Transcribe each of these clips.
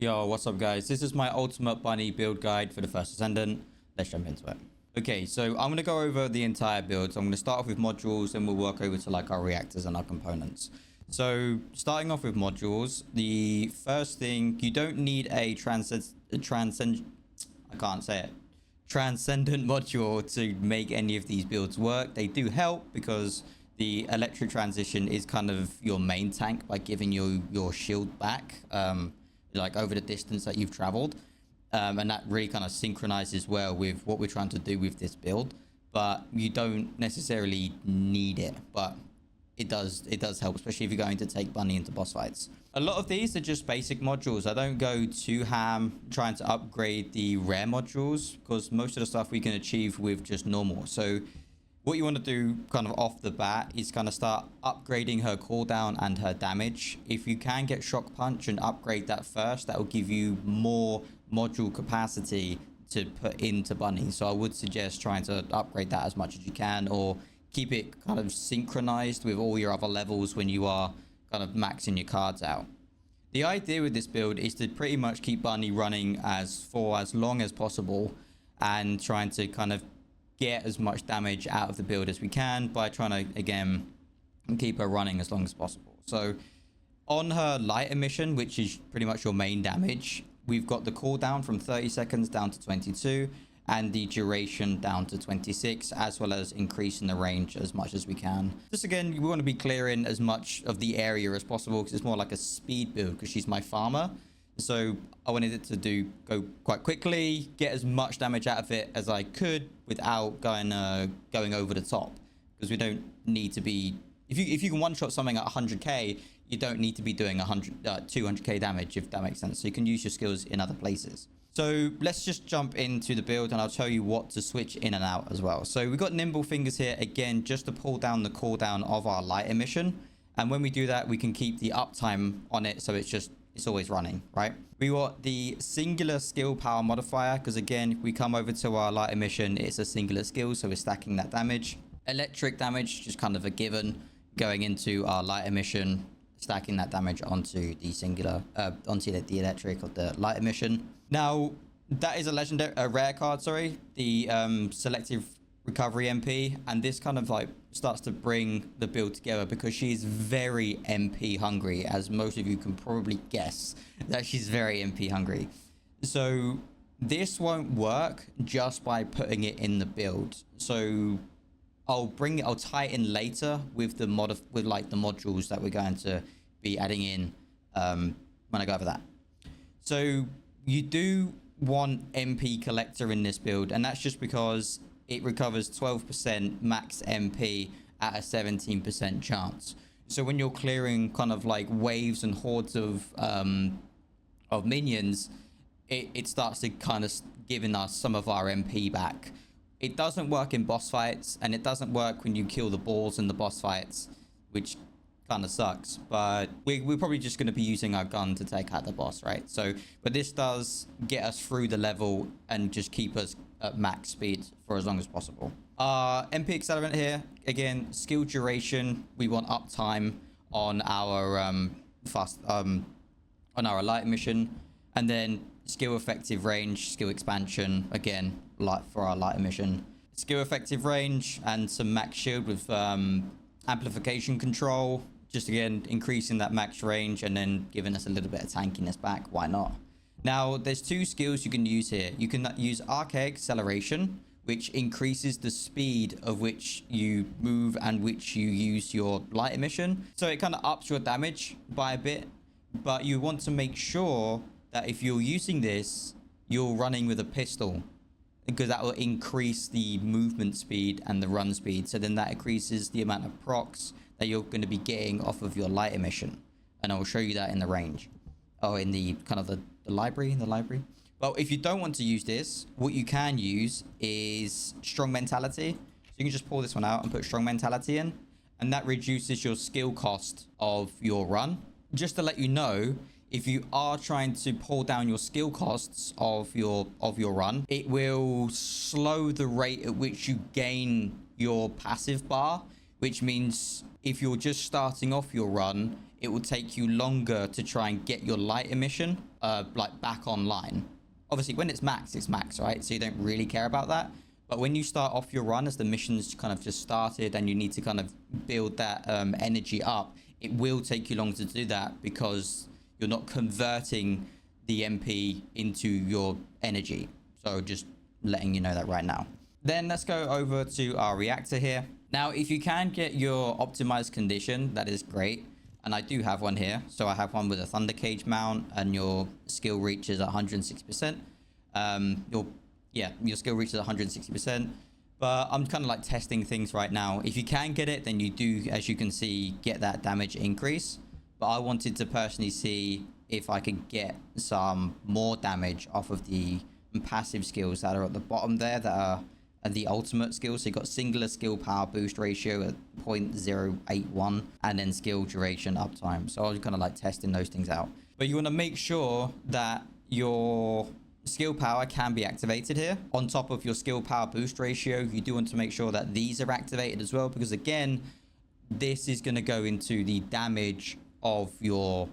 Yo, what's up guys? This is my ultimate bunny build guide for the first descendant. Let's jump into it. Okay, so I'm going to go over the entire build. So I'm going to start off with modules and we'll work over to like our reactors and our components. So starting off with modules, the first thing, you don't need a transcendent module to make any of these builds work. They do help because the electric transition is kind of your main tank by giving you your shield back. Like over the distance that you've traveled, and that really kind of synchronizes well with what we're trying to do with this build. But you don't necessarily need it, but it does help, especially if you're going to take bunny into boss fights. A lot of these are just basic modules. I don't go too ham trying to upgrade the rare modules because most of the stuff we can achieve with just normal. So what you want to do kind of off the bat is kind of start upgrading her cooldown and her damage. If you can get shock punch and upgrade that first, that will give you more module capacity to put into bunny. So I would suggest trying to upgrade that as much as you can, or keep it kind of synchronized with all your other levels when you are kind of maxing your cards out. The idea with this build is to pretty much keep bunny running for as long as possible and trying to kind of get as much damage out of the build as we can by trying to, again, keep her running as long as possible. So on her light emission, which is pretty much your main damage, we've got the cooldown from 30 seconds down to 22 and the duration down to 26, as well as increasing the range as much as we can. Just again, we want to be clearing as much of the area as possible because it's more like a speed build because she's my farmer. So I wanted it to go quite quickly, get as much damage out of it as I could without going over the top, because we don't need to be, if you can one shot something at 100k, you don't need to be doing 200k damage, if that makes sense. So you can use your skills in other places. So let's just jump into the build and I'll tell you what to switch in and out as well. So we've got nimble fingers here again, just to pull down the cooldown of our light emission. And when we do that, we can keep the uptime on it, so it's always running, right? We want the singular skill power modifier, because again, if we come over to our light emission, it's a singular skill, so we're stacking that damage. Electric damage, just kind of a given, going into our light emission, stacking that damage onto the singular, onto the electric of the light emission. Now, that is a rare card, sorry, the selective recovery MP, and this kind of like starts to bring the build together because she's very MP hungry, as most of you can probably guess that she's very MP hungry. So this won't work just by putting it in the build. So I'll tie it in later with the modules that we're going to be adding in when I go over that. So you do want MP collector in this build, and that's just because it recovers 12% max MP at a 17% chance. So when you're clearing kind of like waves and hordes of minions, it starts to kind of giving us some of our MP back. It doesn't work in boss fights, and it doesn't work when you kill the balls in the boss fights, which kind of sucks. But we're probably just going to be using our gun to take out the boss, right? So, but this does get us through the level and just keep us at max speed for as long as possible. MP accelerant here, again, skill duration, we want uptime on our on our light emission, and then skill effective range, skill expansion, again, like for our light emission, skill effective range, and some max shield with amplification control, just again increasing that max range and then giving us a little bit of tankiness back. Why not? Now, there's two skills you can use here. You can use archaic acceleration, which increases the speed of which you move and which you use your light emission. So it kind of ups your damage by a bit, but you want to make sure that if you're using this, you're running with a pistol, because that will increase the movement speed and the run speed. So then that increases the amount of procs that you're going to be getting off of your light emission. And I will show you that in the range. Oh, in the kind of the library. Well, if you don't want to use this, what you can use is strong mentality. So you can just pull this one out and put strong mentality in, and that reduces your skill cost of your run. Just to let you know, if you are trying to pull down your skill costs of your run, it will slow the rate at which you gain your passive bar, which means if you're just starting off your run, it will take you longer to try and get your light emission like back online. Obviously, when it's max, right? So you don't really care about that. But when you start off your run, as the mission's kind of just started and you need to kind of build that energy up, it will take you long to do that because you're not converting the MP into your energy. So just letting you know that right now. Then let's go over to our reactor here. Now, if you can get your optimized condition, that is great. And I do have one here. So I have one with a thunder cage mount and your skill reach is 160%. Your skill reach is 160%. But I'm kind of like testing things right now. If you can get it, then you do, as you can see, get that damage increase. But I wanted to personally see if I could get some more damage off of the passive skills that are at the bottom there that are the ultimate skills. So you got singular skill power boost ratio at 0.081 and then skill duration uptime. So I was kind of like testing those things out. But you want to make sure that your skill power can be activated here. On top of your skill power boost ratio, you do want to make sure that these are activated as well, because again, this is going to go into the damage of your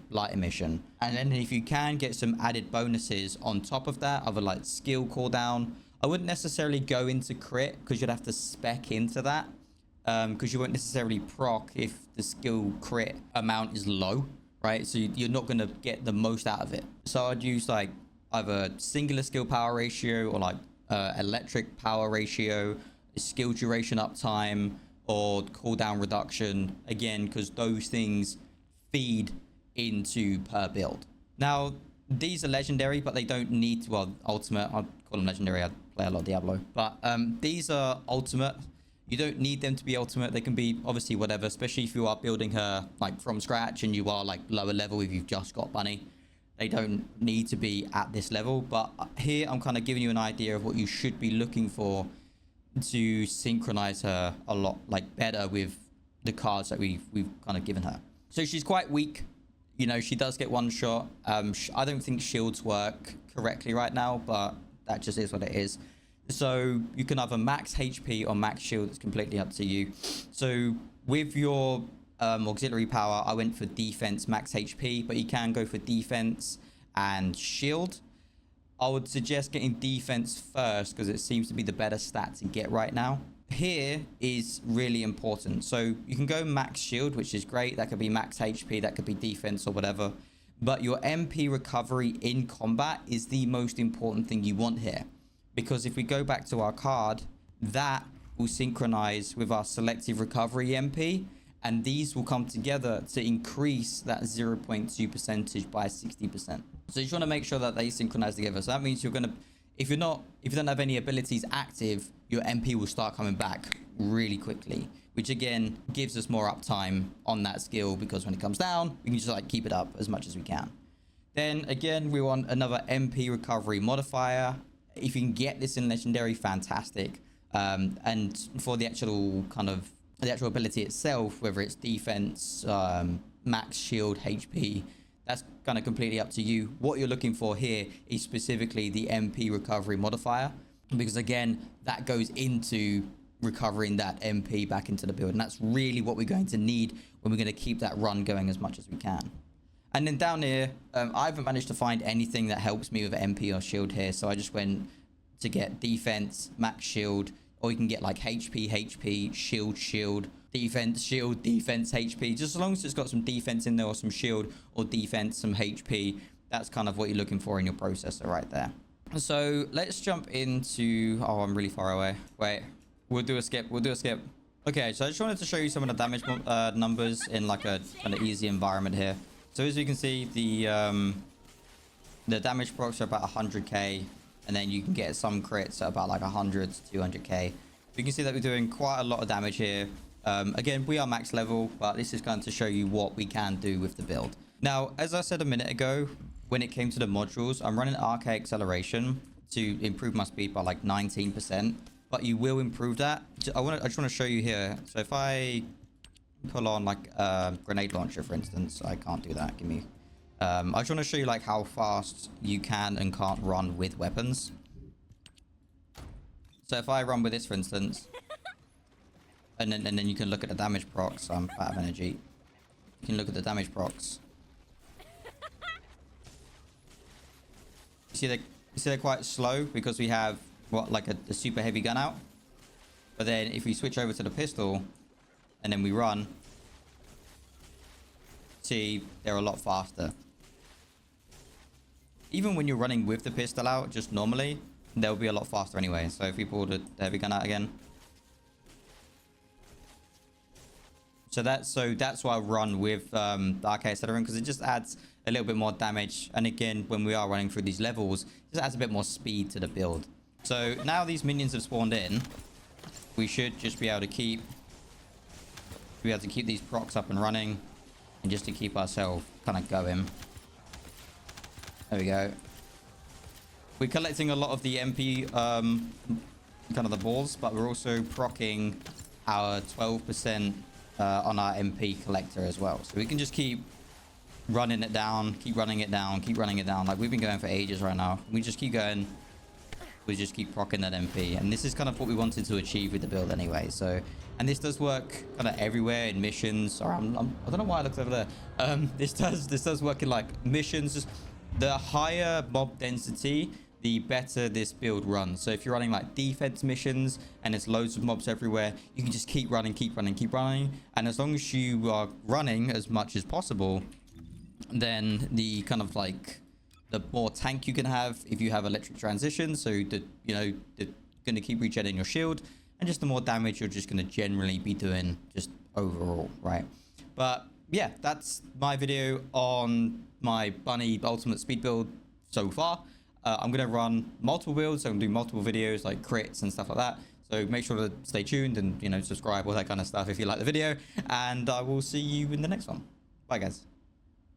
light emission. And then if you can get some added bonuses on top of that, other like skill cooldown, I wouldn't necessarily go into crit because you'd have to spec into that, because you won't necessarily proc if the skill crit amount is low, right? So you're not going to get the most out of it. So I'd use like either singular skill power ratio or like electric power ratio, skill duration uptime, or cooldown reduction, again, because those things feed into per build. Now, these are legendary, but they don't need to, well, ultimate, I'd call them legendary, I play a lot of Diablo, but these are ultimate. You don't need them to be ultimate. They can be obviously whatever, especially if you are building her like from scratch and you are like lower level if you've just got bunny. They don't need to be at this level, but here I'm kind of giving you an idea of what you should be looking for to synchronize her a lot like better with the cards that we've kind of given her. So she's quite weak, you know, she does get one shot. I don't think shields work correctly right now, but that just is what it is. So you can either max HP or max shield. It's completely up to you. So with your auxiliary power, I went for defense max HP, but you can go for defense and shield. I would suggest getting defense first because it seems to be the better stat to get right now. Here is really important. So you can go max shield, which is great. That could be max HP, that could be defense or whatever. But your MP recovery in combat is the most important thing you want here. Because if we go back to our card, that will synchronize with our selective recovery MP. And these will come together to increase that 0.2 percentage by 60%. So you just want to make sure that they synchronize together. So that means you're going to, if you don't have any abilities active, your MP will start coming back really quickly, which again gives us more uptime on that skill, because when it comes down, we can just like keep it up as much as we can. Then again, we want another MP recovery modifier. If you can get this in legendary, fantastic. And for the actual kind of the actual ability itself, whether it's defense, max shield, HP, that's kind of completely up to you. What you're looking for here is specifically the MP recovery modifier, because again, that goes into recovering that MP back into the build. And that's really what we're going to need when we're going to keep that run going as much as we can. And then down here, I haven't managed to find anything that helps me with MP or shield here. So I just went to get defense, max shield, or you can get like HP, shield, defense, HP. Just as long as it's got some defense in there or some shield, or defense, some HP, that's kind of what you're looking for in your processor right there. So let's jump into, oh, I'm really far away. Wait, we'll do a skip. Okay, so I just wanted to show you some of the damage numbers in like a kind of easy environment here. So as you can see, the damage procs are about 100k, and then you can get some crits at about like 100 to 200k. You can see that we're doing quite a lot of damage here. Again, we are max level, but this is going to show you what we can do with the build. Now, as I said a minute ago, when it came to the modules, I'm running RK acceleration to improve my speed by like 19%, but you will improve that. I just want to show you here. So if I pull on like a grenade launcher, for instance, I can't do that. Give me. I just want to show you like how fast you can and can't run with weapons. So if I run with this, for instance, and then you can look at the damage procs. I'm out of energy. You can look at the damage procs. they're quite slow because we have what, like a super heavy gun out. But then if we switch over to the pistol and then we run, see, they're a lot faster. Even when you're running with the pistol out, just normally, they'll be a lot faster anyway. So if we pull the heavy gun out again. So that's why I run with the arcade accelerator, because it just adds a little bit more damage. And again, when we are running through these levels, it just adds a bit more speed to the build. So now these minions have spawned in, we should just be able to keep these procs up and running, and just to keep ourselves kind of going. There we go. We're collecting a lot of the MP, kind of the balls, but we're also proccing our 12% on our MP collector as well. So we can just keep running it down, keep running it down, keep running it down. Like we've been going for ages right now. We just keep going. We just keep proccing that MP. And this is kind of what we wanted to achieve with the build anyway. So, and this does work kind of everywhere in missions. Sorry, I don't know why I looked over there. This does work in like missions. Just the higher mob density, the better this build runs. So if you're running like defense missions and there's loads of mobs everywhere, you can just keep running, keep running, keep running. And as long as you are running as much as possible, then the kind of like the more tank you can have if you have electric transition, so that, you know, they're going to keep regenerating your shield, and just the more damage you're just going to generally be doing just overall, right? But yeah, that's my video on my bunny ultimate speed build so far. I'm going to run multiple builds, so I'm going to do multiple videos like crits and stuff like that. So make sure to stay tuned and, you know, subscribe, all that kind of stuff if you like the video, and I will see you in the next one. Bye guys.